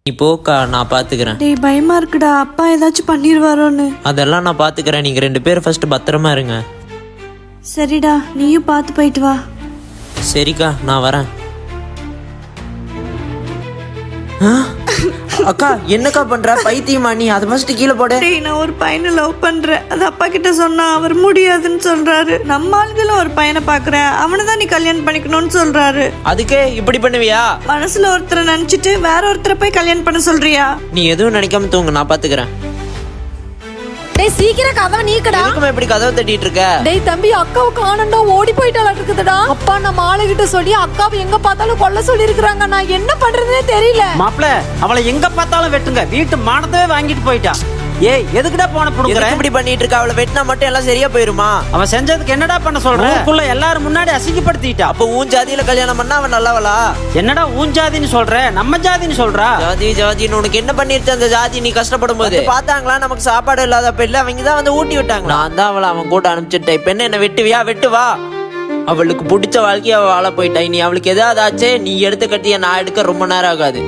நீ போக்கா, நான் பாத்துக்கிறேன். டேய் பயமா இருக்குடா, அப்பா ஏதாச்சும் பண்ணிடுவாரோன்னு. அதெல்லாம் நான் பாத்துக்கிறேன். நீங்க 2 பேரும் ஃபர்ஸ்ட் பத்திரமா இருங்க. சரிடா, நீயும் பார்த்து போயிட்டு வா. சரிக்கா, நான் வரேன். அக்கா, என்னக்கா பண்ற? பைத்தியமா நீ? அதை ஃபர்ஸ்ட் கீழே போட. டேய், நான் ஒரு பையனை லவ் பண்றேன். அது அப்பா கிட்ட சொன்னா அவர் முடியாதுன்னு சொல்றாரு. நம்ம ஆளுகளும் ஒரு பையனை பாக்குறேன், அவனை தான் நீ கல்யாணம் பண்ணிக்கணும்னு சொல்றாரு. அதுக்கே இப்படி பண்ணுவியா? மனசுல ஒருத்தரை நினைச்சிட்டு வேற ஒருத்தரை போய் கல்யாணம் பண்ண சொல்றியா? நீ எதுவும் நினைக்காம தூங்கு, நான் பாத்துக்கிறேன். டேய் சீக்கிரம் கதவை நீக்கடா. எதுக்குமே இப்படி கதவை தட்டிட்டு இருக்க? டேய் தம்பி, அக்காவை காணோம்டா, ஓடி போயிட்டாளா இருக்குதுடா. அப்பா நம்ம ஆளுகிட்ட சொல்லி அக்காவை எங்க பார்த்தாலும் கொல்ல சொல்லி இருக்காங்க. நான் என்ன பண்றதுனே தெரியல. மாப்பிள, அவளை எங்க பார்த்தாலும் வெட்டுங்க. வீட்டு மானத்தவே வாங்கிட்டு போயிட்டா. ஏய், எதுக்குடா போன புடுங்கற? இப்படி பண்ணிட்டு இருக்க? அவளை வெட்டினா மட்டும் எல்லாம் சரியா போயிருமா? அவ செஞ்சதுக்கு என்னடா பண்ண சொல்ற? ஊருக்குள்ள எல்லாரும் முன்னாடி அசிங்கப்படுத்திட்டா. அப்ப உன் ஜாதியில கல்யாணம் பண்ணா அவன் நல்லவளா? என்னடா உன் ஜாதின்னு சொல்ற? நம்ம ஜாதின்னு சொல்றா. ஜாதின்னு உனக்கு என்ன பண்ணிருச்சு அந்த ஜாதி? நீ கஷ்டப்படும் போது பாத்தாங்களா? நமக்கு சாப்பாடு இல்லாத பெண்ணு அவங்க தான் வந்து ஊட்டி விட்டாங்க. நான் தான் அவளை அவன் கூட அனுப்பிச்சிட்டேன். இப்ப என்ன வெட்டுவியா? வெட்டுவா. அவளுக்கு பிடிச்ச வாழ்க்கைய அவ வாழ போயிட்டா. நீ அவளுக்கு எதாவது ஆச்சே, நீ எடுத்து கட்டிய நான் எடுக்க ரொம்ப நேரம் ஆகாது.